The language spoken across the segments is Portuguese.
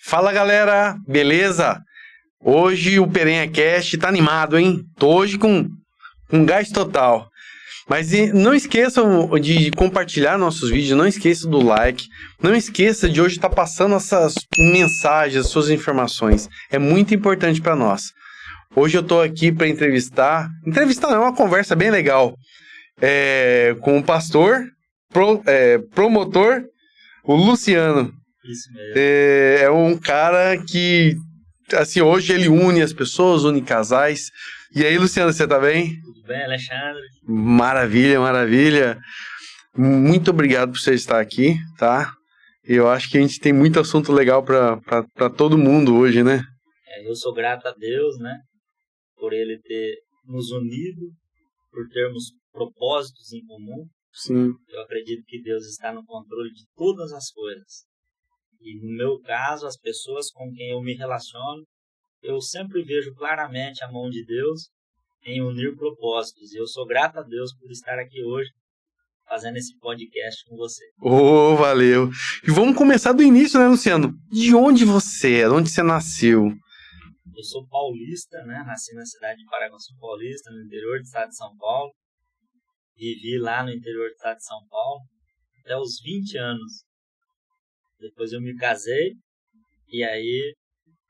Fala galera, beleza? Hoje o PerenhaCast tá animado, hein? Tô hoje com gás total. Mas não esqueçam de compartilhar nossos vídeos, não esqueçam do like, não esqueça de hoje estar passando essas mensagens, suas informações. É muito importante para nós. Hoje eu tô aqui para entrevistar não, é uma conversa bem legal, com o pastor, promotor, o Luciano. Isso mesmo. É um cara que, assim, hoje ele une as pessoas, une casais. E aí, Luciano, você tá bem? Tudo bem, Alexandre? Maravilha, maravilha. Muito obrigado por você estar aqui, tá? Eu acho que a gente tem muito assunto legal para todo mundo hoje, né? Eu sou grato a Deus, né? Por Ele ter nos unido, por termos propósitos em comum. Sim. Eu acredito que Deus está no controle de todas as coisas. E no meu caso, as pessoas com quem eu me relaciono, eu sempre vejo claramente a mão de Deus em unir propósitos. E eu sou grato a Deus por estar aqui hoje, fazendo esse podcast com você. Oh, valeu. E vamos começar do início, né, Luciano? De onde você é? De onde você nasceu? Eu sou paulista, né? Nasci na cidade de Paraguaçu Paulista, no interior do estado de São Paulo. Vivi lá no interior do estado de São Paulo até os 20 anos. Depois eu me casei e aí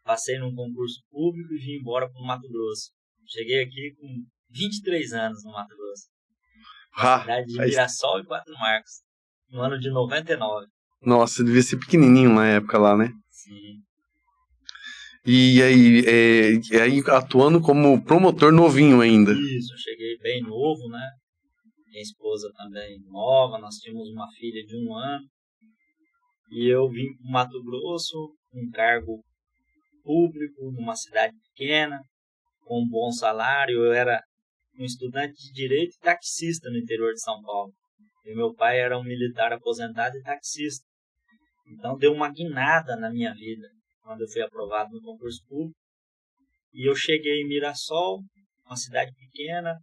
passei num concurso público e vim embora para o Mato Grosso. Cheguei aqui com 23 anos no Mato Grosso. Na cidade de Mirassol e Quatro Marcos, no ano de 99. Nossa, devia ser pequenininho na época lá, né? Sim. E aí atuando como promotor novinho ainda. Isso, eu cheguei bem novo, né? Minha esposa também nova, nós tínhamos uma filha de 1 ano. E eu vim para o Mato Grosso, um cargo público, numa cidade pequena, com um bom salário. Eu era um estudante de Direito e taxista no interior de São Paulo. E meu pai era um militar aposentado e taxista. Então deu uma guinada na minha vida, quando eu fui aprovado no concurso público. E eu cheguei em Mirassol, uma cidade pequena,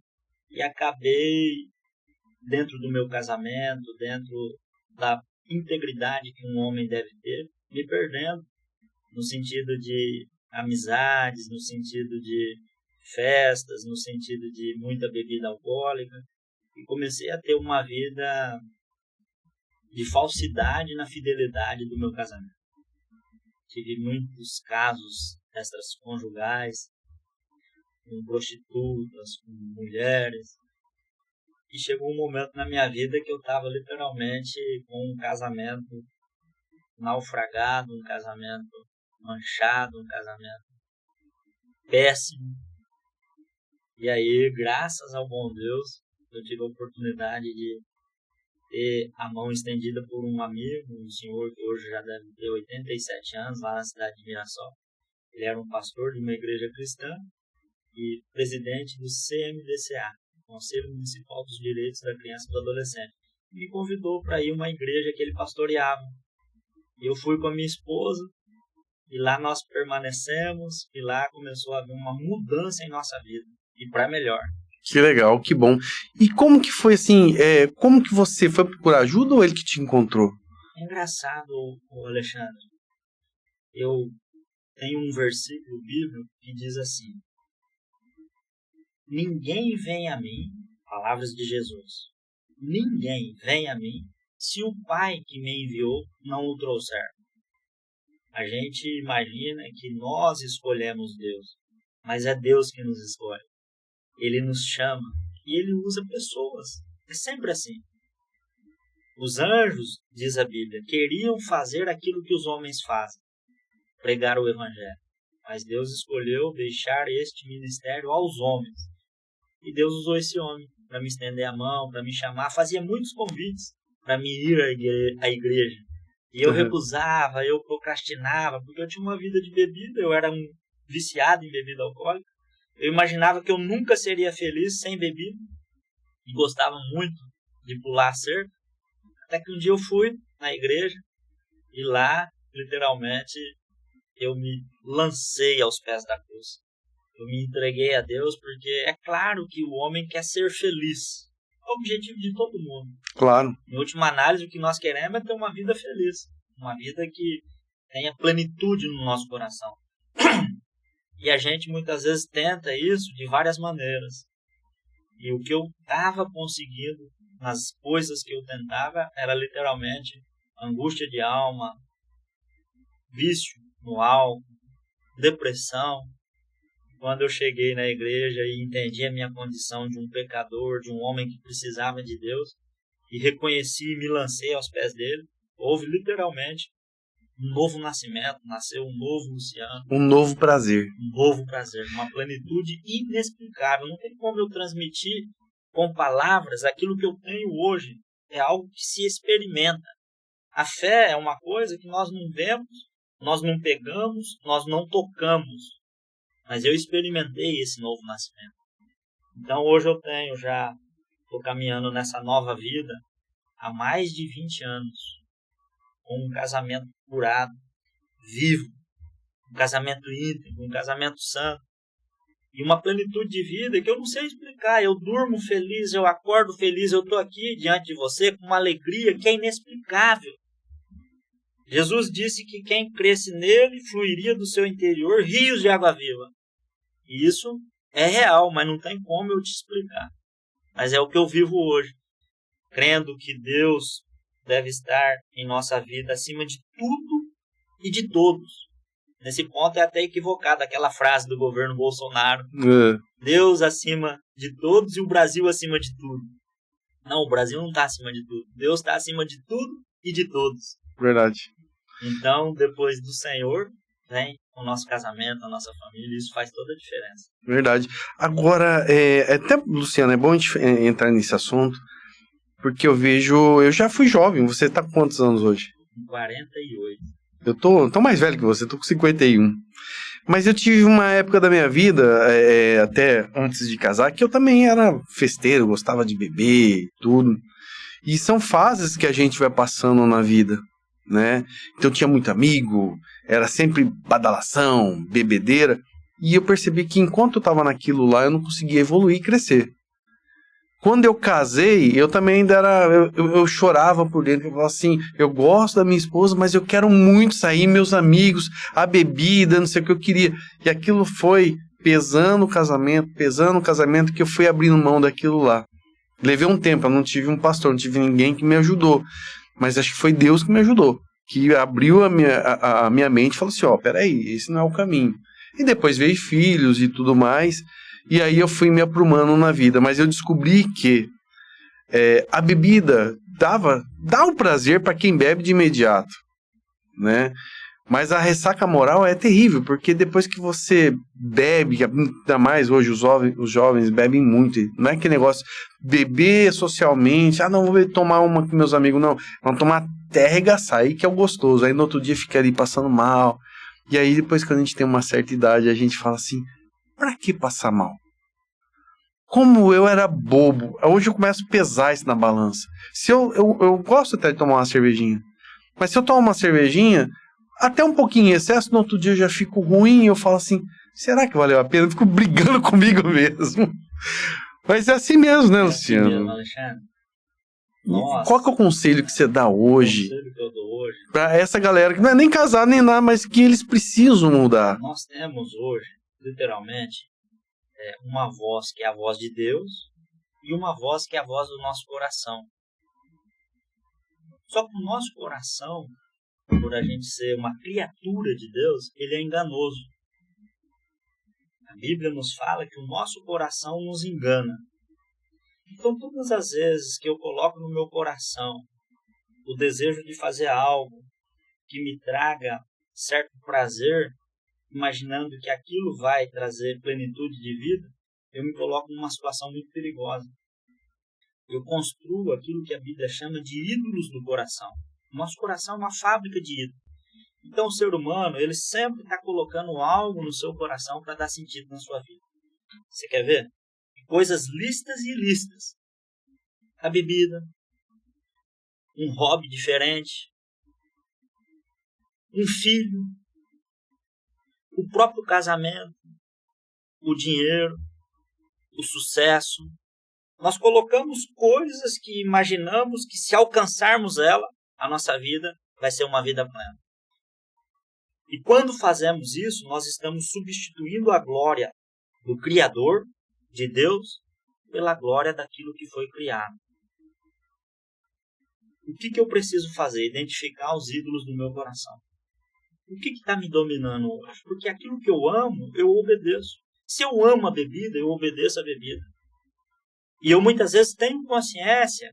e acabei, dentro do meu casamento, dentro da integridade que um homem deve ter, me perdendo no sentido de amizades, no sentido de festas, no sentido de muita bebida alcoólica, e comecei a ter uma vida de falsidade na fidelidade do meu casamento. Tive muitos casos extraconjugais, com prostitutas, com mulheres. E chegou um momento na minha vida que eu estava literalmente com um casamento naufragado, um casamento manchado, um casamento péssimo. E aí, graças ao bom Deus, eu tive a oportunidade de ter a mão estendida por um amigo, um senhor que hoje já deve ter 87 anos, lá na cidade de Mirassol. Ele era um pastor de uma igreja cristã e presidente do CMDCA, Conselho Municipal dos Direitos da Criança e do Adolescente. Me convidou para ir a uma igreja que ele pastoreava. E eu fui com a minha esposa, e lá nós permanecemos, e lá começou a haver uma mudança em nossa vida, e para melhor. Que legal, que bom. E como que foi assim, como que você foi procurar ajuda ou ele que te encontrou? É engraçado, Alexandre. Eu tenho um versículo bíblico que diz assim: ninguém vem a mim, palavras de Jesus, ninguém vem a mim se o Pai que me enviou não o trouxer. A gente imagina que nós escolhemos Deus, mas é Deus que nos escolhe. Ele nos chama e Ele usa pessoas. É sempre assim. Os anjos, diz a Bíblia, queriam fazer aquilo que os homens fazem, pregar o Evangelho. Mas Deus escolheu deixar este ministério aos homens. E Deus usou esse homem para me estender a mão, para me chamar. Fazia muitos convites para me ir à igreja. E eu recusava, eu procrastinava, porque eu tinha uma vida de bebida, eu era um viciado em bebida alcoólica. Eu imaginava que eu nunca seria feliz sem bebida. E gostava muito de pular a cerca. Até que um dia eu fui na igreja e lá, literalmente, eu me lancei aos pés da cruz. Eu me entreguei a Deus porque é claro que o homem quer ser feliz. É o objetivo de todo mundo. Claro. Em última análise, o que nós queremos é ter uma vida feliz. Uma vida que tenha plenitude no nosso coração. E a gente muitas vezes tenta isso de várias maneiras. E o que eu estava conseguindo nas coisas que eu tentava era literalmente angústia de alma, vício no álcool, depressão. Quando eu cheguei na igreja e entendi a minha condição de um pecador, de um homem que precisava de Deus, e reconheci e me lancei aos pés dele, houve literalmente um novo nascimento, nasceu um novo Luciano. Um novo prazer. Um novo prazer, uma plenitude inexplicável. Não tem como eu transmitir com palavras aquilo que eu tenho hoje. É algo que se experimenta. A fé é uma coisa que nós não vemos, nós não pegamos, nós não tocamos. Mas eu experimentei esse novo nascimento. Então hoje eu estou caminhando nessa nova vida há mais de 20 anos. Com um casamento curado, vivo, um casamento íntegro, um casamento santo. E uma plenitude de vida que eu não sei explicar. Eu durmo feliz, eu acordo feliz, eu estou aqui diante de você com uma alegria que é inexplicável. Jesus disse que quem cresce nele fluiria do seu interior rios de água viva. E isso é real, mas não tem como eu te explicar. Mas é o que eu vivo hoje, crendo que Deus deve estar em nossa vida acima de tudo e de todos. Nesse ponto é até equivocada aquela frase do governo Bolsonaro. Deus acima de todos e o Brasil acima de tudo. Não, o Brasil não está acima de tudo. Deus está acima de tudo e de todos. Verdade. Então, depois do Senhor, vem o nosso casamento, a nossa família. Isso faz toda a diferença. Verdade. Agora, até, Luciano, é bom a gente entrar nesse assunto, porque eu já fui jovem. Você tá com quantos anos hoje? 48. Eu tô mais velho que você, tô com 51. Mas eu tive uma época da minha vida, até antes de casar, que eu também era festeiro, gostava de beber e tudo. E são fases que a gente vai passando na vida, né? Então eu tinha muito amigo, era sempre badalação, bebedeira. E eu percebi que enquanto eu tava naquilo lá, eu não conseguia evoluir e crescer. Quando eu casei, eu também ainda era... Eu chorava por dentro. Eu falava assim, eu gosto da minha esposa, mas eu quero muito sair, meus amigos, a bebida, não sei o que eu queria. E aquilo foi pesando o casamento, que eu fui abrindo mão daquilo lá. Levei um tempo, eu não tive um pastor, não tive ninguém que me ajudou. Mas acho que foi Deus que me ajudou. Que abriu a minha mente e falou assim, peraí, esse não é o caminho. E depois veio filhos e tudo mais... E aí eu fui me aprumando na vida, mas eu descobri que a bebida dá o prazer para quem bebe de imediato, né? Mas a ressaca moral é terrível, porque depois que você bebe, ainda mais hoje os jovens bebem muito, não é aquele negócio, beber socialmente, não vou tomar uma com meus amigos, não, vamos tomar até arregaçar, aí que é o gostoso, aí no outro dia fica ali passando mal, e aí depois quando a gente tem uma certa idade, a gente fala assim, pra que passar mal? Como eu era bobo. Hoje eu começo a pesar isso na balança. Se eu gosto até de tomar uma cervejinha. Mas se eu tomo uma cervejinha, até um pouquinho em excesso, no outro dia eu já fico ruim e eu falo assim, será que valeu a pena? Eu fico brigando comigo mesmo. Mas é assim mesmo, né, Luciano? É assim mesmo, Alexandre. Nossa. Qual que é o conselho que você dá hoje? O conselho que eu dou hoje? Pra essa galera que não é nem casada nem nada, mas que eles precisam mudar. Nós temos hoje, literalmente, uma voz que é a voz de Deus e uma voz que é a voz do nosso coração. Só que o nosso coração, por a gente ser uma criatura de Deus, ele é enganoso. A Bíblia nos fala que o nosso coração nos engana. Então, todas as vezes que eu coloco no meu coração o desejo de fazer algo que me traga certo prazer, imaginando que aquilo vai trazer plenitude de vida, eu me coloco numa situação muito perigosa. Eu construo aquilo que a Bíblia chama de ídolos do coração. O nosso coração é uma fábrica de ídolos. Então o ser humano, ele sempre está colocando algo no seu coração para dar sentido na sua vida. Você quer ver? Coisas lícitas e ilícitas. A bebida, um hobby diferente, um filho, o próprio casamento, o dinheiro, o sucesso. Nós colocamos coisas que imaginamos que se alcançarmos ela, a nossa vida vai ser uma vida plena. E quando fazemos isso, nós estamos substituindo a glória do Criador, de Deus, pela glória daquilo que foi criado. O que eu preciso fazer? Identificar os ídolos do meu coração. O que está me dominando hoje? Porque aquilo que eu amo, eu obedeço. Se eu amo a bebida, eu obedeço a bebida. E eu muitas vezes tenho consciência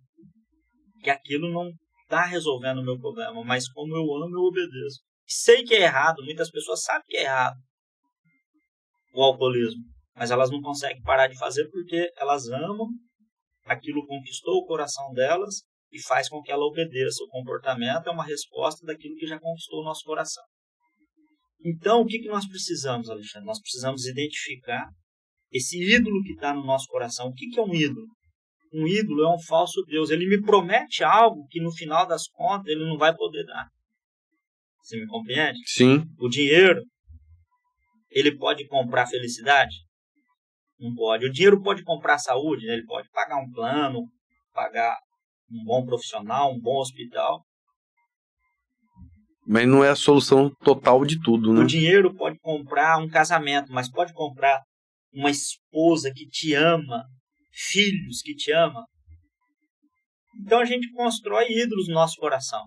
que aquilo não está resolvendo o meu problema, mas como eu amo, eu obedeço. Sei que é errado, muitas pessoas sabem que é errado o alcoolismo, mas elas não conseguem parar de fazer porque elas amam, aquilo conquistou o coração delas e faz com que ela obedeça. O comportamento é uma resposta daquilo que já conquistou o nosso coração. Então, o que nós precisamos, Alexandre? Nós precisamos identificar esse ídolo que está no nosso coração. O que é um ídolo? Um ídolo é um falso Deus. Ele me promete algo que no final das contas ele não vai poder dar. Você me compreende? Sim. O dinheiro, ele pode comprar felicidade? Não pode. O dinheiro pode comprar saúde, né? Ele pode pagar um plano, pagar um bom profissional, um bom hospital. Mas não é a solução total de tudo, né? O dinheiro pode comprar um casamento, mas pode comprar uma esposa que te ama, filhos que te ama. Então a gente constrói ídolos no nosso coração.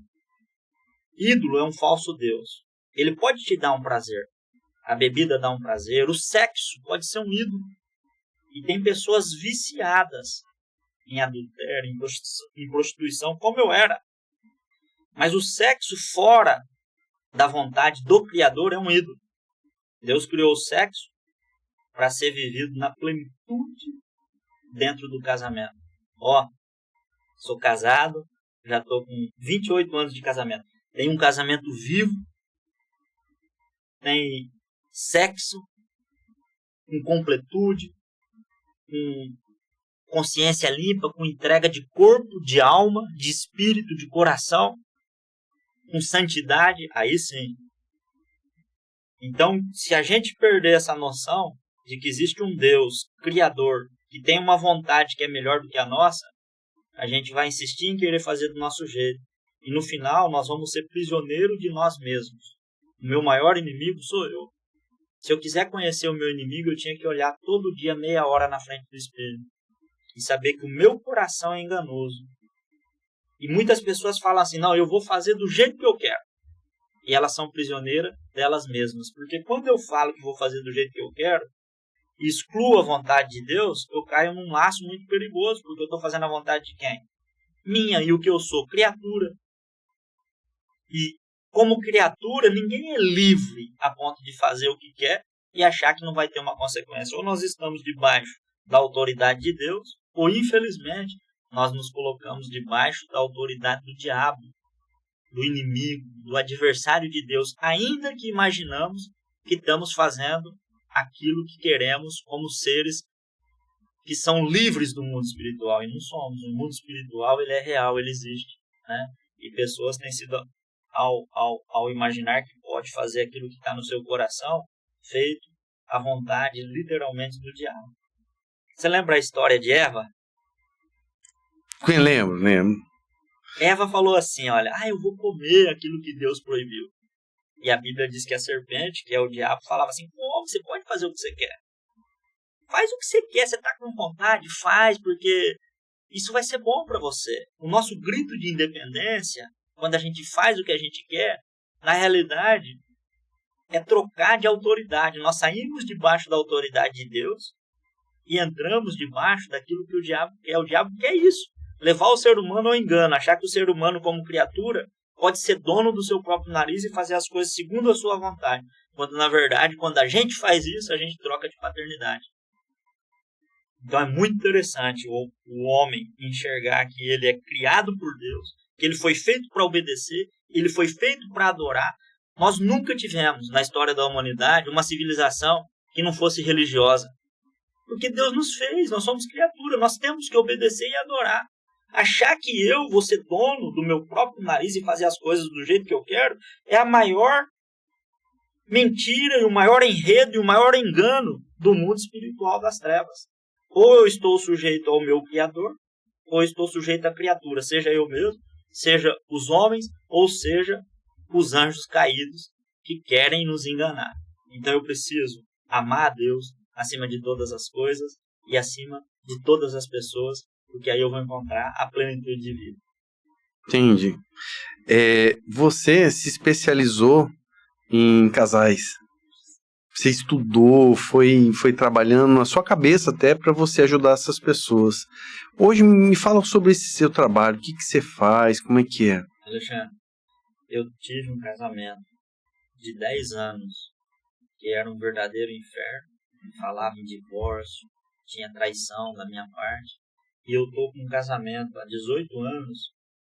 Ídolo é um falso Deus. Ele pode te dar um prazer. A bebida dá um prazer. O sexo pode ser um ídolo. E tem pessoas viciadas em adultério, em prostituição, como eu era. Mas o sexo fora da vontade do Criador é um ídolo. Deus criou o sexo para ser vivido na plenitude dentro do casamento. Sou casado, já estou com 28 anos de casamento. Tem um casamento vivo, tem sexo com completude, com consciência limpa, com entrega de corpo, de alma, de espírito, de coração, com santidade, aí sim. Então, se a gente perder essa noção de que existe um Deus criador que tem uma vontade que é melhor do que a nossa, a gente vai insistir em querer fazer do nosso jeito. E no final, nós vamos ser prisioneiros de nós mesmos. O meu maior inimigo sou eu. Se eu quiser conhecer o meu inimigo, eu tinha que olhar todo dia meia hora na frente do espelho e saber que o meu coração é enganoso. E muitas pessoas falam assim, não, eu vou fazer do jeito que eu quero. E elas são prisioneiras delas mesmas. Porque quando eu falo que vou fazer do jeito que eu quero, e excluo a vontade de Deus, eu caio num laço muito perigoso, porque eu estou fazendo a vontade de quem? Minha, e o que eu sou? Criatura. E como criatura, ninguém é livre a ponto de fazer o que quer e achar que não vai ter uma consequência. Ou nós estamos debaixo da autoridade de Deus, ou infelizmente, nós nos colocamos debaixo da autoridade do diabo, do inimigo, do adversário de Deus, ainda que imaginamos que estamos fazendo aquilo que queremos como seres que são livres do mundo espiritual, e não somos. O mundo espiritual, ele é real, ele existe, né? E pessoas têm sido, ao imaginar que pode fazer aquilo que está no seu coração, feito à vontade, literalmente, do diabo. Você lembra a história de Eva? Quem lembra? Lembro. Eva falou assim, olha, eu vou comer aquilo que Deus proibiu. E a Bíblia diz que a serpente, que é o diabo, falava assim, você pode fazer o que você quer. Faz o que você quer, você está com vontade, faz, porque isso vai ser bom para você. O nosso grito de independência, quando a gente faz o que a gente quer, na realidade, é trocar de autoridade. Nós saímos debaixo da autoridade de Deus e entramos debaixo daquilo que o diabo quer. O diabo quer isso. Levar o ser humano ao engano, achar que o ser humano como criatura pode ser dono do seu próprio nariz e fazer as coisas segundo a sua vontade. Quando, na verdade, quando a gente faz isso, a gente troca de paternidade. Então é muito interessante o homem enxergar que ele é criado por Deus, que ele foi feito para obedecer, ele foi feito para adorar. Nós nunca tivemos, na história da humanidade, uma civilização que não fosse religiosa. Porque Deus nos fez, nós somos criatura, nós temos que obedecer e adorar. Achar que eu vou ser dono do meu próprio nariz e fazer as coisas do jeito que eu quero é a maior mentira e o maior enredo e o maior engano do mundo espiritual das trevas. Ou eu estou sujeito ao meu Criador, ou eu estou sujeito à criatura, seja eu mesmo, seja os homens, ou seja os anjos caídos, que querem nos enganar. Então eu preciso amar a Deus acima de todas as coisas e acima de todas as pessoas, porque aí eu vou encontrar a plenitude de vida. Entendi. Você se especializou em casais. Você estudou, foi trabalhando na sua cabeça até para você ajudar essas pessoas. Hoje me fala sobre esse seu trabalho, o que você faz, como é que é? Alexandre, eu tive um casamento de 10 anos que era um verdadeiro inferno, falava em divórcio, tinha traição da minha parte, e eu estou com um casamento há 18 anos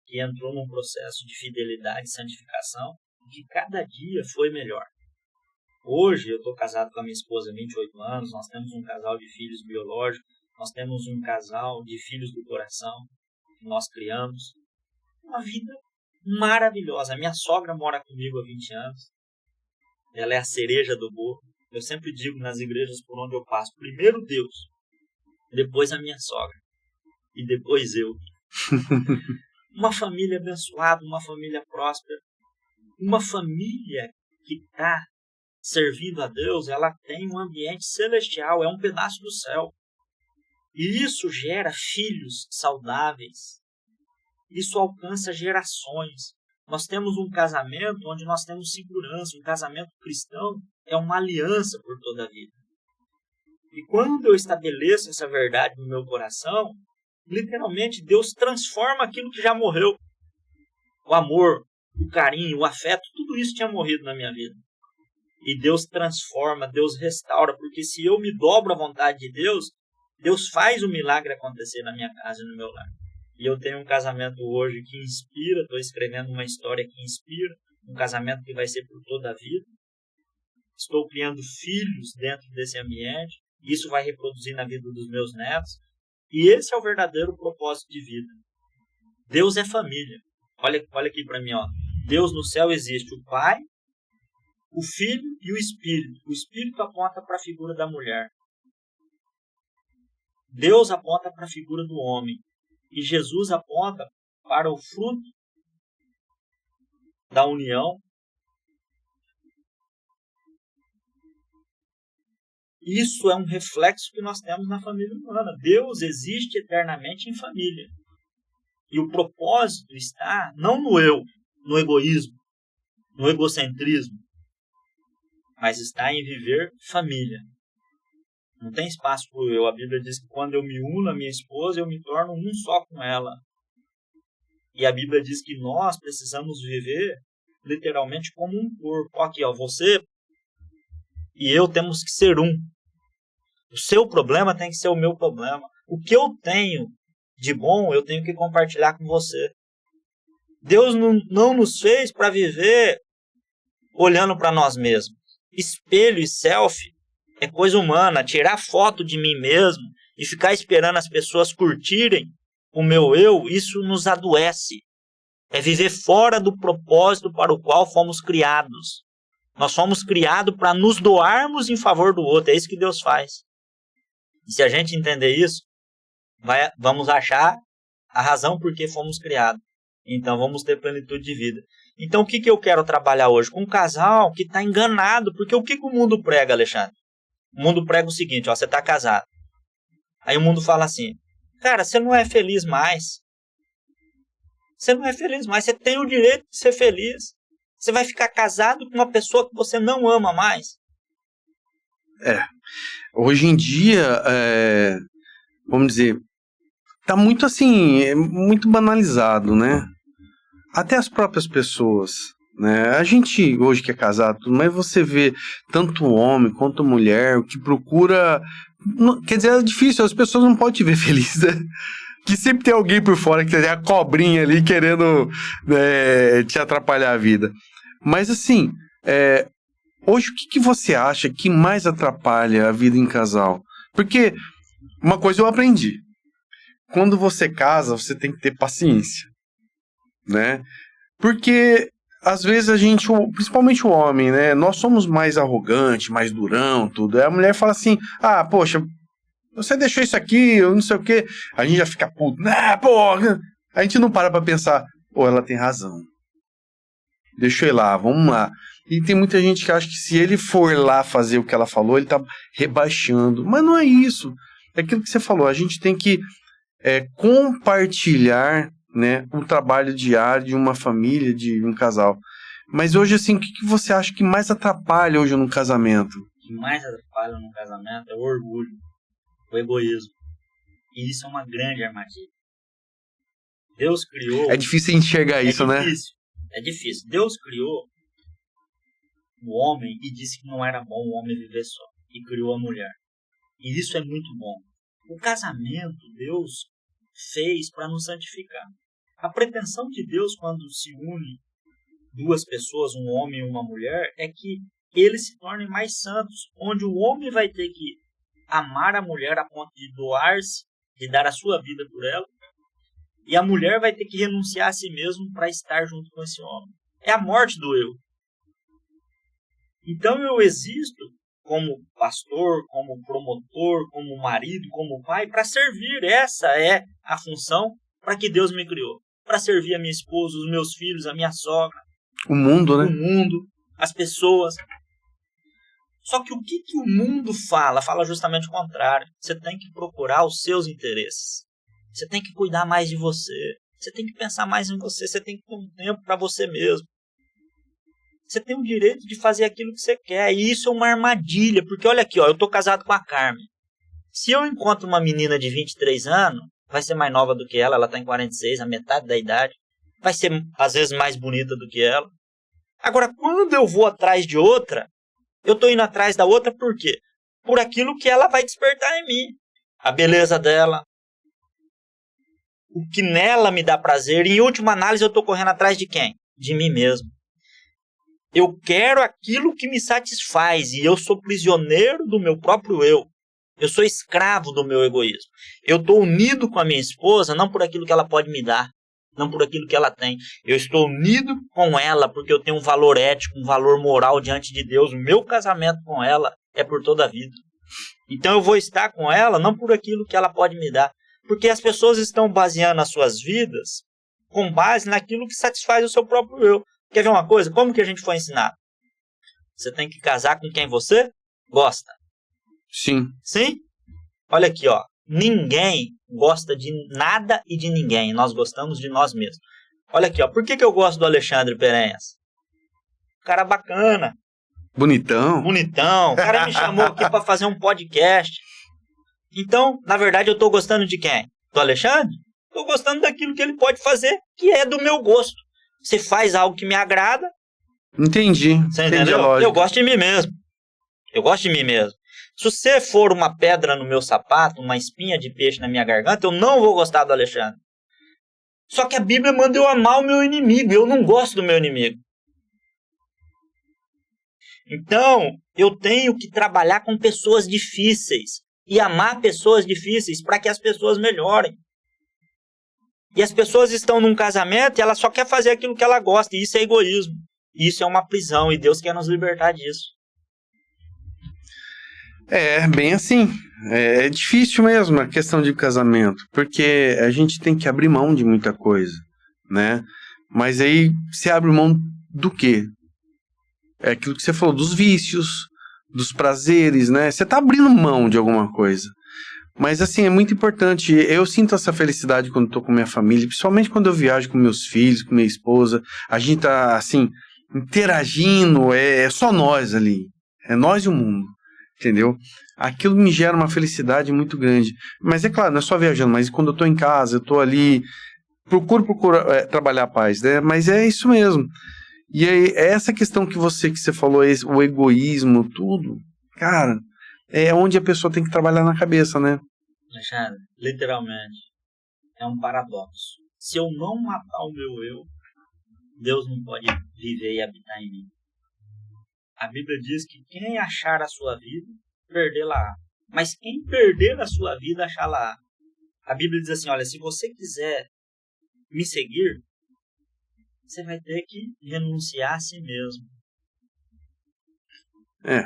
que entrou num processo de fidelidade e santificação que cada dia foi melhor. Hoje eu estou casado com a minha esposa há 28 anos, nós temos um casal de filhos biológicos, nós temos um casal de filhos do coração que nós criamos. Uma vida maravilhosa. A minha sogra mora comigo há 20 anos, ela é a cereja do bolo. Eu sempre digo nas igrejas por onde eu passo, primeiro Deus, depois a minha sogra e depois eu. Uma família abençoada, uma família próspera, uma família que está servindo a Deus, ela tem um ambiente celestial, é um pedaço do céu. E isso gera filhos saudáveis. Isso alcança gerações. Nós temos um casamento onde nós temos segurança. Um casamento cristão é uma aliança por toda a vida. E quando eu estabeleço essa verdade no meu coração, literalmente Deus transforma aquilo que já morreu. O amor, o carinho, o afeto, tudo isso tinha morrido na minha vida. E Deus transforma, Deus restaura, porque se eu me dobro à vontade de Deus, Deus faz o milagre acontecer na minha casa e no meu lar. E eu tenho um casamento hoje que inspira, estou escrevendo uma história que inspira, um casamento que vai ser por toda a vida. Estou criando filhos dentro desse ambiente, isso vai reproduzir na vida dos meus netos. E esse é o verdadeiro propósito de vida. Deus é família. Olha aqui para mim, ó. Deus no céu existe o Pai, o Filho e o Espírito. O Espírito aponta para a figura da mulher. Deus aponta para a figura do homem. E Jesus aponta para o fruto da união. Isso é um reflexo que nós temos na família humana. Deus existe eternamente em família. E o propósito está não no eu, no egoísmo, no egocentrismo, mas está em viver família. Não tem espaço para o eu. A Bíblia diz que quando eu me uno à minha esposa, eu me torno um só com ela. E a Bíblia diz que nós precisamos viver literalmente como um corpo. Aqui, ó, você e eu temos que ser um. O seu problema tem que ser o meu problema. O que eu tenho de bom, eu tenho que compartilhar com você. Deus não nos fez para viver olhando para nós mesmos. Espelho e selfie é coisa humana. Tirar foto de mim mesmo e ficar esperando as pessoas curtirem o meu eu, isso nos adoece. É viver fora do propósito para o qual fomos criados. Nós fomos criados para nos doarmos em favor do outro. É isso que Deus faz. E se a gente entender isso, vamos achar a razão por que fomos criados. Então vamos ter plenitude de vida. Então o que eu quero trabalhar hoje? Com um casal que está enganado. Porque o que o mundo prega, Alexandre? O mundo prega o seguinte, ó, você está casado. Aí o mundo fala assim, cara, você não é feliz mais. Você não é feliz mais. Você tem o direito de ser feliz. Você vai ficar casado com uma pessoa que você não ama mais. Hoje em dia, vamos dizer, tá muito assim, muito banalizado, né? Até as próprias pessoas, né? A gente, hoje que é casado, mas você vê tanto homem quanto mulher que procura... Quer dizer, é difícil, as pessoas não podem te ver feliz, né? Que sempre tem alguém por fora, que tem a cobrinha ali querendo te atrapalhar a vida. Mas assim, hoje o que você acha que mais atrapalha a vida em casal? Porque uma coisa eu aprendi. Quando você casa, você tem que ter paciência, né? Porque às vezes a gente, principalmente o homem, né? Nós somos mais arrogantes, mais durão, tudo. Aí a mulher fala assim, poxa, você deixou isso aqui, eu não sei o quê. A gente já fica puto. Porra! A gente não para pra pensar, ela tem razão. Deixa eu ir lá, vamos lá. E tem muita gente que acha que se ele for lá fazer o que ela falou, ele tá rebaixando. Mas não é isso. É aquilo que você falou, a gente tem que compartilhar, né, o trabalho diário de uma família, de um casal. Mas hoje, assim, o que você acha que mais atrapalha hoje num casamento? O que mais atrapalha num casamento é o orgulho, o egoísmo. E isso é uma grande armadilha. Deus criou... É difícil enxergar isso, né? É difícil. Deus criou o homem e disse que não era bom o homem viver só. E criou a mulher. E isso é muito bom. O casamento, Deus fez para nos santificar. A pretensão de Deus quando se une duas pessoas, um homem e uma mulher, é que eles se tornem mais santos, onde o homem vai ter que amar a mulher a ponto de doar-se, de dar a sua vida por ela, e a mulher vai ter que renunciar a si mesmo para estar junto com esse homem. É a morte do eu. Então eu existo como pastor, como promotor, como marido, como pai, para servir. Essa é a função para que Deus me criou. Para servir a minha esposa, os meus filhos, a minha sogra. O mundo, né? O mundo, as pessoas. Só que o que o mundo fala? Fala justamente o contrário. Você tem que procurar os seus interesses. Você tem que cuidar mais de você. Você tem que pensar mais em você. Você tem que ter um tempo para você mesmo. Você tem o direito de fazer aquilo que você quer. E isso é uma armadilha. Porque olha aqui, ó, eu estou casado com a Carmen. Se eu encontro uma menina de 23 anos, vai ser mais nova do que ela está em 46, a metade da idade. Vai ser, às vezes, mais bonita do que ela. Agora, quando eu vou atrás de outra, eu estou indo atrás da outra por quê? Por aquilo que ela vai despertar em mim. A beleza dela. O que nela me dá prazer. Em última análise, eu estou correndo atrás de quem? De mim mesmo. Eu quero aquilo que me satisfaz. E eu sou prisioneiro do meu próprio eu. Eu sou escravo do meu egoísmo. Eu estou unido com a minha esposa, não por aquilo que ela pode me dar. Não por aquilo que ela tem. Eu estou unido com ela porque eu tenho um valor ético, um valor moral diante de Deus. O meu casamento com ela é por toda a vida. Então eu vou estar com ela não por aquilo que ela pode me dar. Porque as pessoas estão baseando as suas vidas com base naquilo que satisfaz o seu próprio eu. Quer ver uma coisa? Como que a gente foi ensinado? Você tem que casar com quem você gosta. Sim. Sim? Olha aqui, ó. Ninguém gosta de nada e de ninguém. Nós gostamos de nós mesmos. Olha aqui, ó. Por que eu gosto do Alexandre Perenhas? Cara bacana. Bonitão. Bonitão. O cara me chamou aqui para fazer um podcast. Então, na verdade, eu estou gostando de quem? Do Alexandre? Estou gostando daquilo que ele pode fazer, que é do meu gosto. Você faz algo que me agrada. Entendi. Você entendeu? Eu gosto de mim mesmo. Eu gosto de mim mesmo. Se você for uma pedra no meu sapato, uma espinha de peixe na minha garganta, eu não vou gostar do Alexandre. Só que a Bíblia manda eu amar o meu inimigo. Eu não gosto do meu inimigo. Então, eu tenho que trabalhar com pessoas difíceis e amar pessoas difíceis para que as pessoas melhorem. E as pessoas estão num casamento e ela só quer fazer aquilo que ela gosta. E isso é egoísmo. Isso é uma prisão. E Deus quer nos libertar disso. É, bem assim. É difícil mesmo a questão de casamento. Porque a gente tem que abrir mão de muita coisa, né? Mas aí, você abre mão do quê? É aquilo que você falou, dos vícios, dos prazeres, né? Você tá abrindo mão de alguma coisa. Mas, assim, é muito importante. Eu sinto essa felicidade quando tô com minha família, principalmente quando eu viajo com meus filhos, com minha esposa. A gente tá, assim, interagindo, é só nós ali. É nós e o mundo, entendeu? Aquilo me gera uma felicidade muito grande. Mas, é claro, não é só viajando, mas quando eu tô em casa, eu tô ali, procuro trabalhar a paz, né? Mas é isso mesmo. E aí, essa questão que você falou, o egoísmo, tudo, cara, é onde a pessoa tem que trabalhar na cabeça, né? Alexandre, literalmente, é um paradoxo. Se eu não matar o meu eu, Deus não pode viver e habitar em mim. A Bíblia diz que quem achar a sua vida, perdê-la-á. Mas quem perder a sua vida, achá-la-á. A Bíblia diz assim, olha, se você quiser me seguir, você vai ter que renunciar a si mesmo.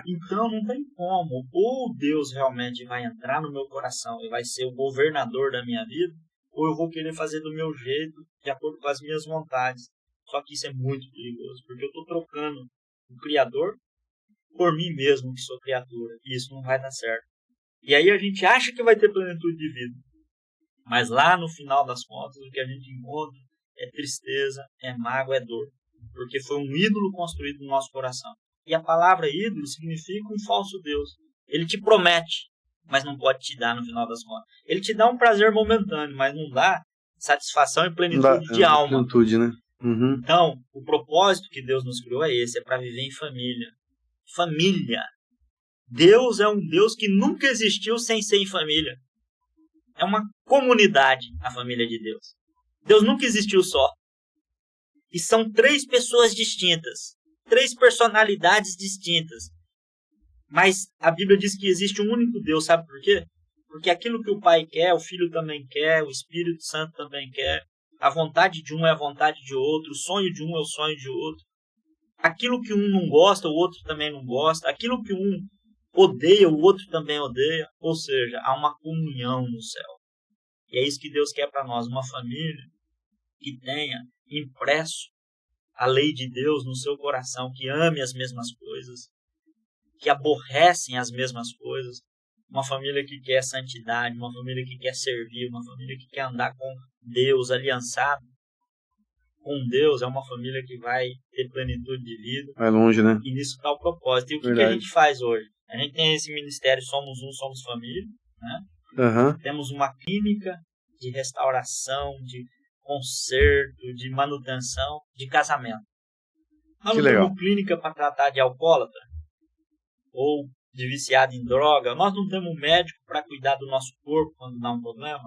Então não tem como. Ou Deus realmente vai entrar no meu coração e vai ser o governador da minha vida, ou eu vou querer fazer do meu jeito, de acordo com as minhas vontades. Só que isso é muito perigoso, porque eu estou trocando o Criador, por mim mesmo que sou criatura. E isso não vai dar certo. E aí a gente acha que vai ter plenitude de vida. Mas lá no final das contas, o que a gente encontra é tristeza, é mágoa, é dor. Porque foi um ídolo construído no nosso coração. E a palavra ídolo significa um falso Deus. Ele te promete, mas não pode te dar no final das contas. Ele te dá um prazer momentâneo, mas não dá satisfação e plenitude de alma. Plenitude, né? Uhum. Então, o propósito que Deus nos criou é esse, é para viver em família. Família. Deus é um Deus que nunca existiu sem ser em família. É uma comunidade, a família de Deus. Deus nunca existiu só. E são 3 pessoas distintas. 3 personalidades distintas. Mas a Bíblia diz que existe um único Deus, sabe por quê? Porque aquilo que o Pai quer, o Filho também quer, o Espírito Santo também quer. A vontade de um é a vontade de outro, o sonho de um é o sonho de outro. Aquilo que um não gosta, o outro também não gosta. Aquilo que um odeia, o outro também odeia. Ou seja, há uma comunhão no céu. E é isso que Deus quer para nós, uma família que tenha impresso a lei de Deus no seu coração, que ame as mesmas coisas, que aborrecem as mesmas coisas. Uma família que quer santidade, uma família que quer servir, uma família que quer andar com Deus, aliançado com Deus, é uma família que vai ter plenitude de vida. Vai longe, né? E nisso está o propósito. E o que a gente faz hoje? A gente tem esse ministério Somos Um, Somos Família, né? Uhum. Temos uma clínica de restauração, de conserto, de manutenção, de casamento. Nós não temos clínica para tratar de alcoólatra ou de viciado em droga. Nós não temos médico para cuidar do nosso corpo quando dá um problema.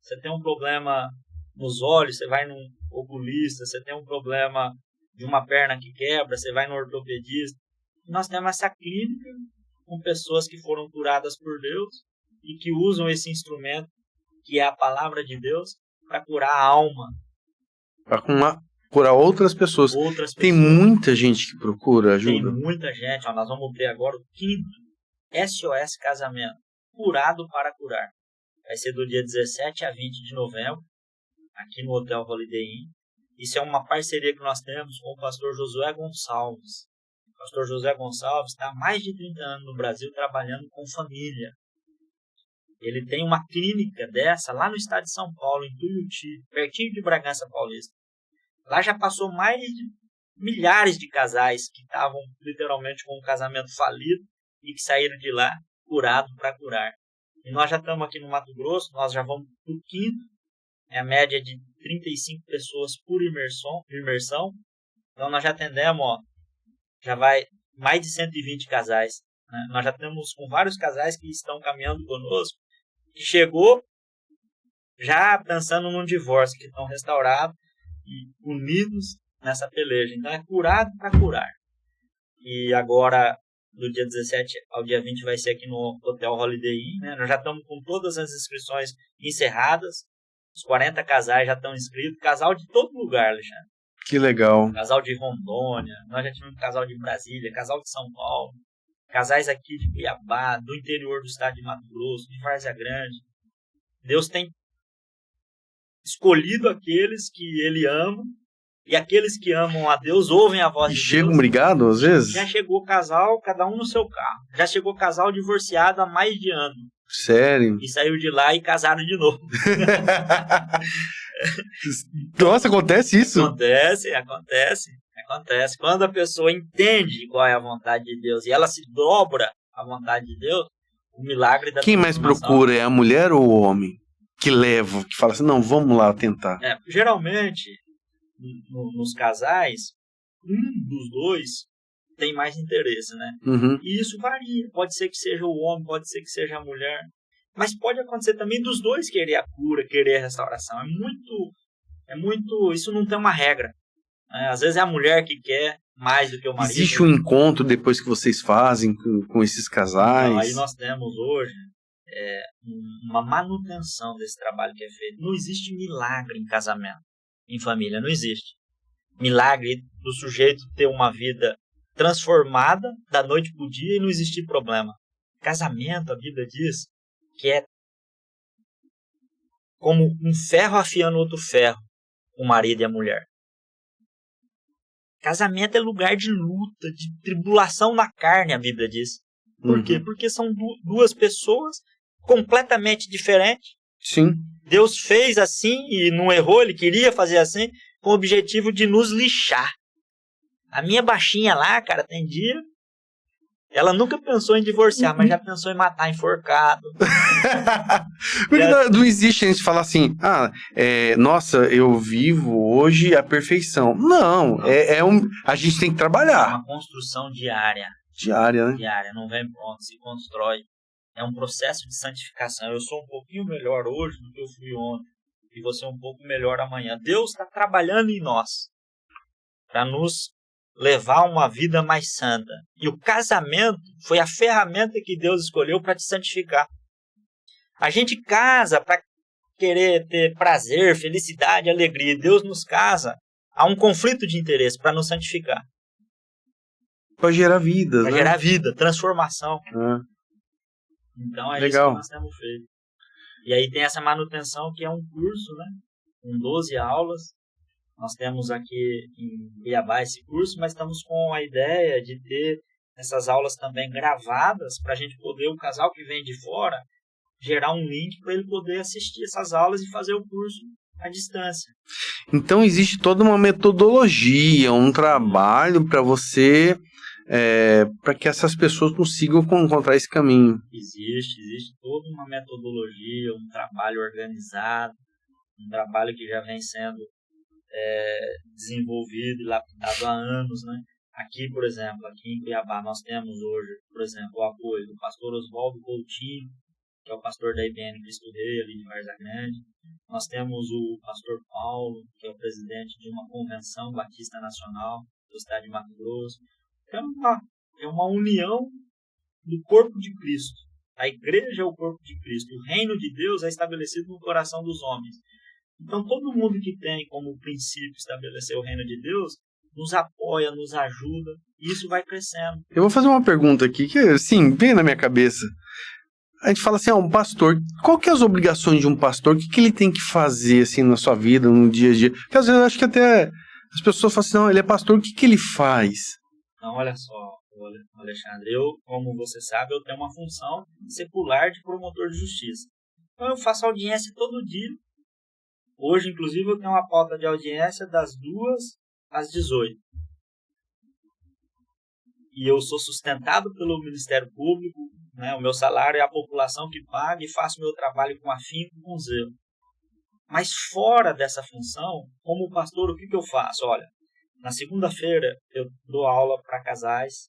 Você tem um problema nos olhos, você vai num oculista. Você tem um problema de uma perna que quebra, você vai no ortopedista. Nós temos essa clínica com pessoas que foram curadas por Deus e que usam esse instrumento, que é a palavra de Deus, para curar a alma. Para curar outras pessoas. Tem muita gente que procura ajuda. Tem muita gente. Ó, nós vamos ter agora o 5º SOS Casamento, Curado para Curar. Vai ser do dia 17 a 20 de novembro, aqui no Hotel Holiday Inn. Isso é uma parceria que nós temos com o pastor Josué Gonçalves. O pastor Josué Gonçalves está há mais de 30 anos no Brasil trabalhando com família. Ele tem uma clínica dessa lá no estado de São Paulo, em Tuiuti, pertinho de Bragança Paulista. Lá já passou mais de milhares de casais que estavam literalmente com um casamento falido e que saíram de lá curados para curar. E nós já estamos aqui no Mato Grosso, nós já vamos para o 5º, é a média de 35 pessoas por imersão. Então nós já atendemos, ó, já vai mais de 120 casais. Né? Nós já estamos com vários casais que estão caminhando conosco, que chegou já pensando num divórcio, que estão restaurados e unidos nessa peleja. Então é curado para curar. E agora, do dia 17 ao dia 20, vai ser aqui no Hotel Holiday Inn. Né? Nós já estamos com todas as inscrições encerradas. Os 40 casais já estão inscritos. Casal de todo lugar, Alexandre. Que legal. Casal de Rondônia. Nós já tivemos casal de Brasília, casal de São Paulo. Casais aqui de Cuiabá, do interior do estado de Mato Grosso, de Várzea Grande. Deus tem escolhido aqueles que Ele ama, e aqueles que amam a Deus ouvem a voz de Deus. E chegam brigados, às vezes? Já chegou casal, cada um no seu carro. Já chegou casal divorciado há mais de ano. Sério? E saiu de lá e casaram de novo. Nossa, acontece isso? Acontece. Quando a pessoa entende qual é a vontade de Deus e ela se dobra à vontade de Deus, o milagre da Quem mais procura, é a mulher ou o homem? Que leva, que fala assim, não, vamos lá tentar. Geralmente, nos casais, um dos dois tem mais interesse, né? Uhum. E isso varia. Pode ser que seja o homem, pode ser que seja a mulher. Mas pode acontecer também dos dois querer a cura, querer a restauração. É muito... Isso não tem uma regra. Né? Às vezes é a mulher que quer mais do que o marido. Existe um encontro depois que vocês fazem com esses casais? Não, aí nós temos hoje uma manutenção desse trabalho que é feito. Não existe milagre em casamento, em família. Não existe. Milagre do sujeito ter uma vida transformada da noite para o dia e não existir problema. Casamento, a Bíblia diz que é como um ferro afiando outro ferro, o marido e a mulher. Casamento é lugar de luta, de tribulação na carne, a Bíblia diz. Por quê? Porque são duas pessoas completamente diferentes. Sim. Deus fez assim e não errou, ele queria fazer assim, com o objetivo de nos lixar. A minha baixinha lá, cara, tem dia, ela nunca pensou em divorciar, mas já pensou em matar enforcado. Porque não existe a gente falar assim, nossa, eu vivo hoje a perfeição. Não, a gente tem que trabalhar. É uma construção diária. Diária, né? Diária, não vem pronto, se constrói. É um processo de santificação. Eu sou um pouquinho melhor hoje do que eu fui ontem. E você um pouco melhor amanhã. Deus está trabalhando em nós para nos levar a uma vida mais santa. E o casamento foi a ferramenta que Deus escolheu para te santificar. A gente casa para querer ter prazer, felicidade, alegria. Deus nos casa a um conflito de interesse para nos santificar. Para gerar vida, Para gerar vida, transformação. Então é legal. Isso que nós temos feito. E aí tem essa manutenção que é um curso, né? Com 12 aulas. Nós temos aqui em Cuiabá esse curso, mas estamos com a ideia de ter essas aulas também gravadas para a gente poder, o casal que vem de fora, gerar um link para ele poder assistir essas aulas e fazer o curso à distância. Então existe toda uma metodologia, um trabalho para você, para que essas pessoas consigam encontrar esse caminho. Existe toda uma metodologia, um trabalho organizado, um trabalho que já vem sendo desenvolvido e lapidado há anos, né? Aqui, por exemplo, aqui em Cuiabá, nós temos hoje, por exemplo, o apoio do pastor Oswaldo Coutinho, que é o pastor da IBN Cristo Rei, ali de Várzea Grande. Nós temos o pastor Paulo, que é o presidente de uma convenção batista nacional do estado de Mato Grosso. É uma união do corpo de Cristo. A igreja é o corpo de Cristo. O reino de Deus é estabelecido no coração dos homens. Então, todo mundo que tem como princípio estabelecer o reino de Deus, nos apoia, nos ajuda, e isso vai crescendo. Eu vou fazer uma pergunta aqui, que assim, vem na minha cabeça. A gente fala assim, um pastor, qual que é as obrigações de um pastor? O que ele tem que fazer, assim, na sua vida, no dia a dia? Porque às vezes eu acho que até as pessoas falam assim, não, ele é pastor, o que ele faz? Então, olha só, Alexandre, eu, como você sabe, eu tenho uma função secular de promotor de justiça. Então, eu faço audiência todo dia. Hoje, inclusive, eu tenho uma pauta de audiência das 2 às 18. E eu sou sustentado pelo Ministério Público, né? O meu salário é a população que paga e faço meu trabalho com afinco e com zelo. Mas fora dessa função, como pastor, o que eu faço? Olha, na segunda-feira eu dou aula para casais.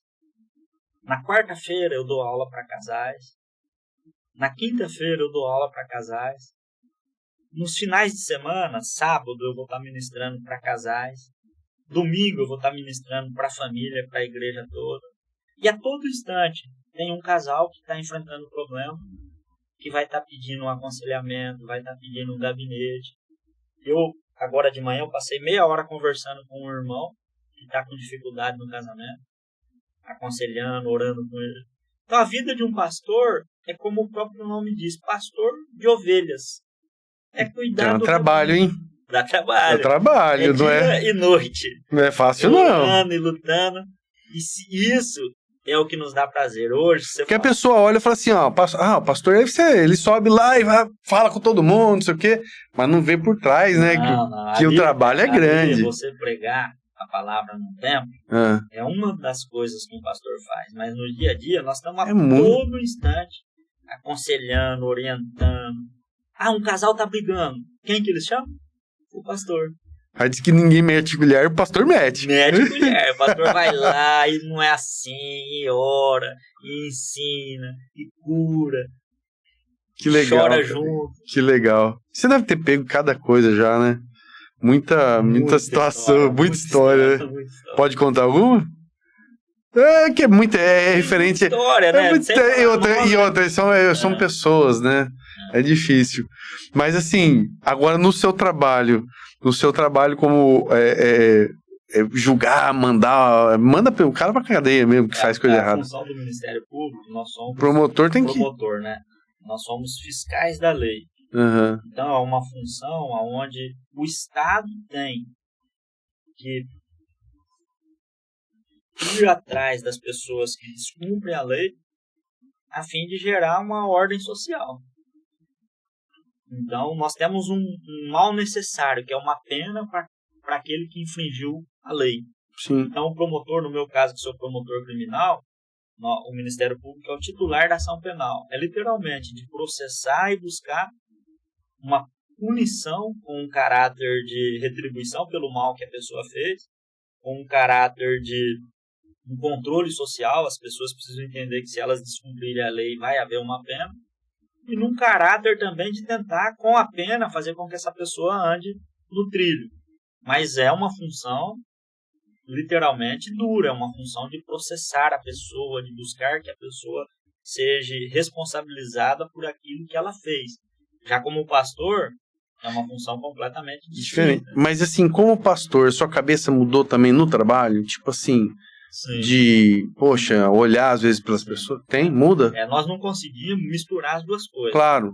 Na quarta-feira eu dou aula para casais. Na quinta-feira eu dou aula para casais. Nos finais de semana, sábado, eu vou estar ministrando para casais. Domingo, eu vou estar ministrando para a família, para a igreja toda. E a todo instante, tem um casal que está enfrentando problema, que vai estar pedindo um aconselhamento, vai estar pedindo um gabinete. Agora de manhã, eu passei meia hora conversando com um irmão que está com dificuldade no casamento, aconselhando, orando com ele. Então, a vida de um pastor é como o próprio nome diz, pastor de ovelhas. É cuidar do trabalho, hein? Dá trabalho. Dá trabalho, não é? Dia e noite. Não é fácil, Orando e lutando. E isso é o que nos dá prazer. Hoje, porque a pessoa olha e fala assim, o pastor, ele sobe lá e fala com todo mundo, não sei o quê, mas não vê por trás, né? Que o trabalho é grande. Você pregar a palavra no templo é uma das coisas que um pastor faz, mas no dia a dia nós estamos a todo instante aconselhando, orientando. Um casal tá brigando. Quem que eles chamam? O pastor. Aí diz que ninguém mete colher, o pastor mete. Mete colher. O pastor vai lá e não é assim, e ora, e ensina, e cura. Que legal. Chora junto. Que legal. Você deve ter pego cada coisa já, né? Muita situação, muita história. Pode contar alguma? Que é referente. História, né? E outra, são pessoas, né? É difícil. Mas assim, agora no seu trabalho como julgar, manda o cara pra cadeia mesmo que faz coisa errada. A função do Ministério Público, nós somos promotor, né? Nós somos fiscais da lei. Uhum. Então é uma função onde o Estado tem que ir atrás das pessoas que descumprem a lei a fim de gerar uma ordem social. Então, nós temos um mal necessário, que é uma pena para aquele que infringiu a lei. Sim. Então, o promotor, no meu caso, que sou promotor criminal, o Ministério Público é o titular da ação penal. É literalmente de processar e buscar uma punição com um caráter de retribuição pelo mal que a pessoa fez, com um caráter de um controle social. As pessoas precisam entender que se elas descumprirem a lei vai haver uma pena, e num caráter também de tentar, com a pena, fazer com que essa pessoa ande no trilho. Mas é uma função literalmente dura, é uma função de processar a pessoa, de buscar que a pessoa seja responsabilizada por aquilo que ela fez. Já como pastor, é uma função completamente diferente. Mas assim, como pastor, sua cabeça mudou também no trabalho? Tipo assim, Sim. de, poxa, olhar às vezes pelas pessoas? Tem? Muda? Nós não conseguimos misturar as duas coisas. Claro.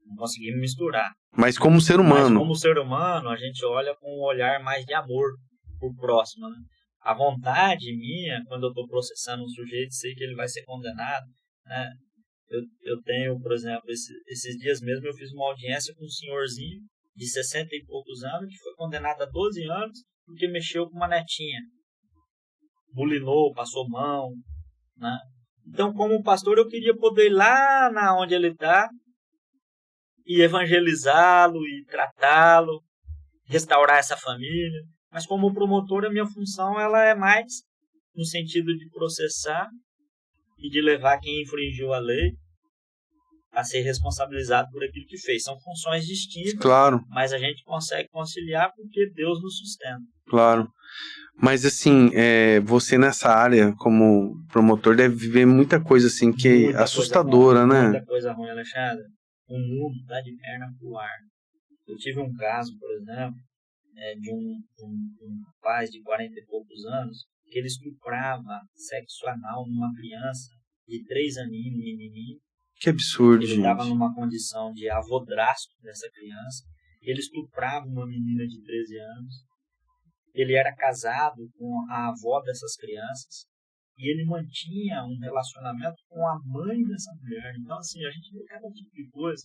Não conseguimos misturar. Mas como ser humano. Mas como ser humano, a gente olha com um olhar mais de amor por próximo, né? A vontade minha, quando eu estou processando um sujeito, sei que ele vai ser condenado, né? Eu tenho, por exemplo, esses dias mesmo eu fiz uma audiência com um senhorzinho de 60 e poucos anos, que foi condenado a 12 anos porque mexeu com uma netinha. Bulinou, passou mão, né? Então, como pastor, eu queria poder ir lá onde ele está e evangelizá-lo e tratá-lo, restaurar essa família. Mas como promotor, a minha função ela é mais no sentido de processar e de levar quem infringiu a lei a ser responsabilizado por aquilo que fez. São funções distintas, claro, mas a gente consegue conciliar porque Deus nos sustenta. Claro. Mas assim, você nessa área, como promotor, deve viver muita coisa assim que Muita assustadora, coisa ruim, né? Muita coisa ruim, Alexandre. O mundo está de perna pro ar. Eu tive um caso, por exemplo, de um rapaz de 40 e poucos anos, que ele estuprava sexo anal numa criança de 3 aninhos, menininho. Que absurdo, Ele gente. estava numa condição de avodrasto dessa criança. Ele estuprava uma menina de 13 anos. Ele era casado com a avó dessas crianças. E ele mantinha um relacionamento com a mãe dessa mulher. Então, assim, a gente vê cada tipo de coisa,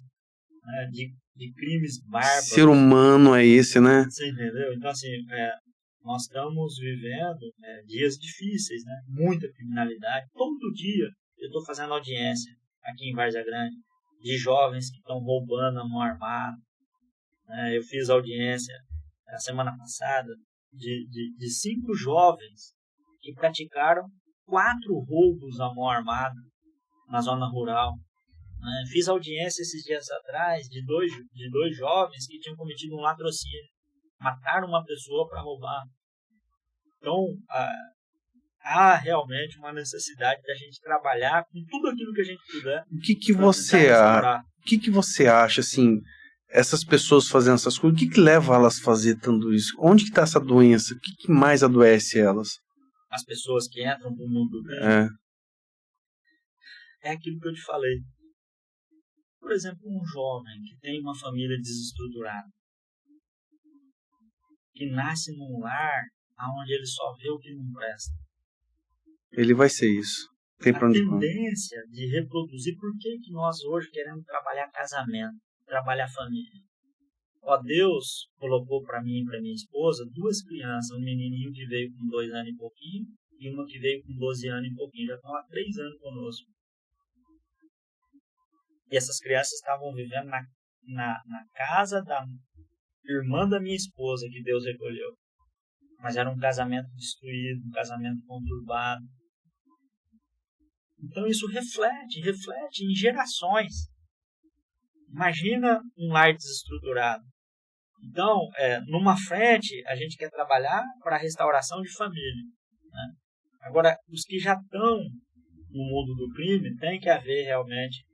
né, de crimes bárbaros. Ser humano é esse, né? Você entendeu? Então, assim, nós estamos vivendo dias difíceis, né? Muita criminalidade. Todo dia eu estou fazendo audiência aqui em Várzea Grande de jovens que estão roubando a mão armada. Eu fiz audiência na semana passada de 5 jovens que praticaram 4 roubos à mão armada na zona rural. Fiz audiência esses dias atrás de dois jovens que tinham cometido um latrocínio. Mataram uma pessoa para roubar. Então, há realmente uma necessidade da gente trabalhar com tudo aquilo que a gente puder. O que você acha, assim, essas pessoas fazendo essas coisas, o que leva elas a fazer tudo isso? Onde que está essa doença? O que mais adoece elas? As pessoas que entram no mundo do crime. É aquilo que eu te falei. Por exemplo, um jovem que tem uma família desestruturada, que nasce num lar onde ele só vê o que não presta. Ele vai ser isso. Tem pra onde ir. A tendência de reproduzir. Por que nós hoje queremos trabalhar casamento, trabalhar família? Deus colocou para mim e para minha esposa 2 crianças, um menininho que veio com 2 anos e pouquinho e uma que veio com 12 anos e pouquinho. Já estão há 3 anos conosco. E essas crianças estavam vivendo na casa da irmã da minha esposa, que Deus recolheu. Mas era um casamento destruído, um casamento conturbado. Então isso reflete em gerações. Imagina um lar desestruturado. Então, numa frente, a gente quer trabalhar para a restauração de família, né? Agora, os que já estão no mundo do crime, tem que haver realmente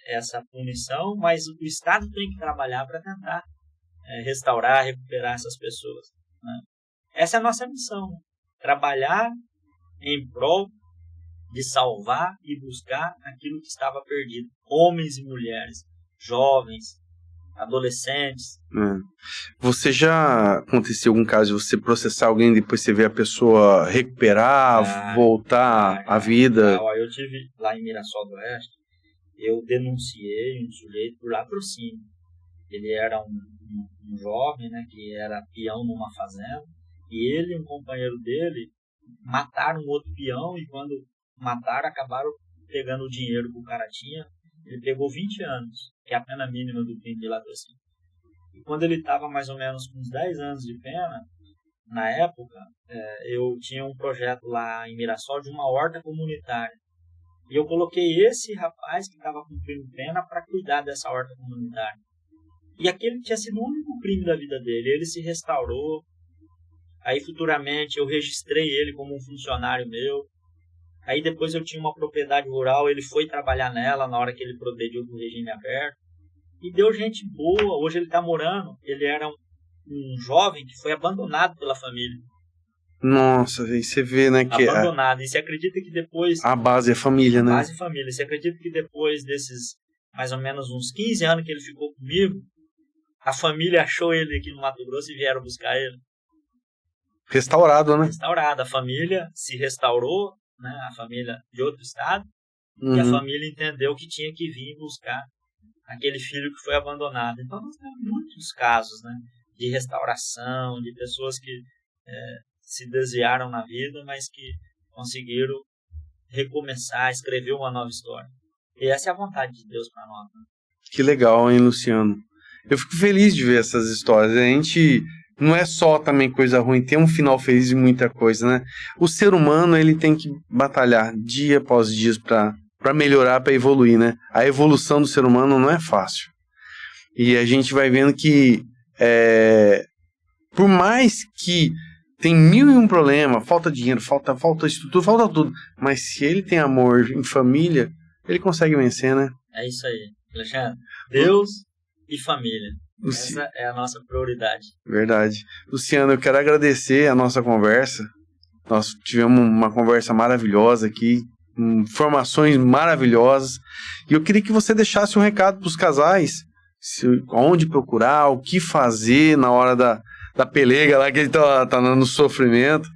essa punição, mas o Estado tem que trabalhar para tentar restaurar, recuperar essas pessoas, né? Essa é a nossa missão, trabalhar em prol de salvar e buscar aquilo que estava perdido. Homens e mulheres, jovens, adolescentes. Você já aconteceu algum caso de você processar alguém e depois você vê a pessoa recuperar, voltar à vida? Eu tive lá em Mirassol do Oeste, eu denunciei um sujeito por latrocínio. Ele era um jovem, né, que era peão numa fazenda, e ele e um companheiro dele mataram um outro peão, e quando mataram, acabaram pegando o dinheiro que o cara tinha. Ele pegou 20 anos, que é a pena mínima do crime de latrocínio. E quando ele estava mais ou menos com uns 10 anos de pena, na época, eu tinha um projeto lá em Mirassol de uma horta comunitária. E eu coloquei esse rapaz que estava cumprindo pena para cuidar dessa horta comunitária. E aquele tinha sido o único crime da vida dele. Ele se restaurou. Aí futuramente eu registrei ele como um funcionário meu. Aí depois eu tinha uma propriedade rural, ele foi trabalhar nela na hora que ele progrediu para o regime aberto. E deu gente boa. Hoje ele está morando. Ele era um jovem que foi abandonado pela família. Nossa, aí você vê, né, que abandonado. E você acredita que depois... A base é família, né? A base é família. Você acredita que depois desses mais ou menos uns 15 anos que ele ficou comigo, a família achou ele aqui no Mato Grosso e vieram buscar ele? Restaurado, né? Restaurado. A família se restaurou, né? A família de outro estado. E a família entendeu que tinha que vir buscar aquele filho que foi abandonado. Então nós temos muitos casos, né, de restauração, de pessoas que se desviaram na vida, mas que conseguiram recomeçar, escrever uma nova história. E essa é a vontade de Deus para nós, né? Que legal, hein, Luciano? Eu fico feliz de ver essas histórias. A gente não é só também coisa ruim, tem um final feliz e muita coisa, né? O ser humano, ele tem que batalhar dia após dia para melhorar, para evoluir, né? A evolução do ser humano não é fácil. E a gente vai vendo que por mais que tem 1001 problemas, falta dinheiro, falta estrutura, falta tudo, mas se ele tem amor em família, ele consegue vencer, né? É isso aí, Alexandre. Deus e família. Essa é a nossa prioridade. Verdade. Luciano, eu quero agradecer a nossa conversa. Nós tivemos uma conversa maravilhosa aqui, informações maravilhosas. E eu queria que você deixasse um recado para os casais, onde procurar, o que fazer na hora da pelega lá, que ele tá no sofrimento.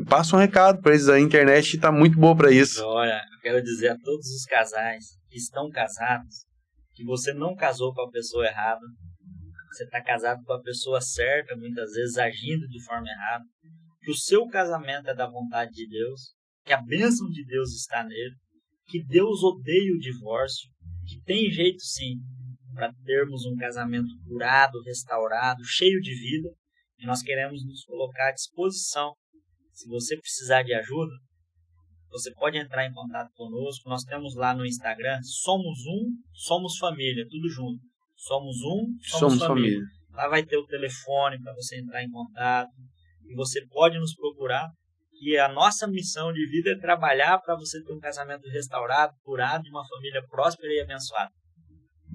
Passa um recado para eles, a internet está muito boa para isso. Olha, eu quero dizer a todos os casais que estão casados, que você não casou com a pessoa errada, você está casado com a pessoa certa, muitas vezes agindo de forma errada, que o seu casamento é da vontade de Deus, que a bênção de Deus está nele, que Deus odeia o divórcio, que tem jeito sim para termos um casamento curado, restaurado, cheio de vida, e nós queremos nos colocar à disposição. Se você precisar de ajuda, você pode entrar em contato conosco. Nós temos lá no Instagram, Somos Família, tudo junto. Somos Família. Lá vai ter o telefone para você entrar em contato, e você pode nos procurar. E a nossa missão de vida é trabalhar para você ter um casamento restaurado, curado e uma família próspera e abençoada.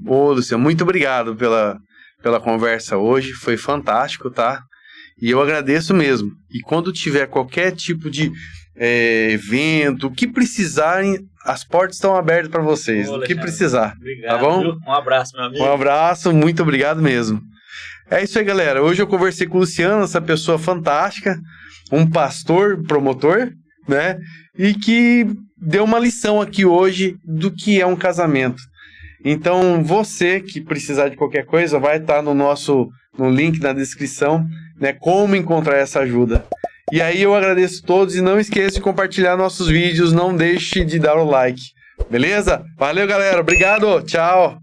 Ô, Luciano, muito obrigado pela conversa hoje, foi fantástico, tá? E eu agradeço mesmo. E quando tiver qualquer tipo de evento, o que precisarem, as portas estão abertas para vocês. O que precisar. Obrigado, tá bom? Viu? Um abraço, meu amigo. Um abraço, muito obrigado mesmo. É isso aí, galera. Hoje eu conversei com o Luciano, essa pessoa fantástica, um pastor, promotor, né? E que deu uma lição aqui hoje do que é um casamento. Então, você que precisar de qualquer coisa, vai estar no link na descrição, né? Como encontrar essa ajuda. E aí eu agradeço a todos e não esqueça de compartilhar nossos vídeos, não deixe de dar o like. Beleza? Valeu, galera. Obrigado. Tchau.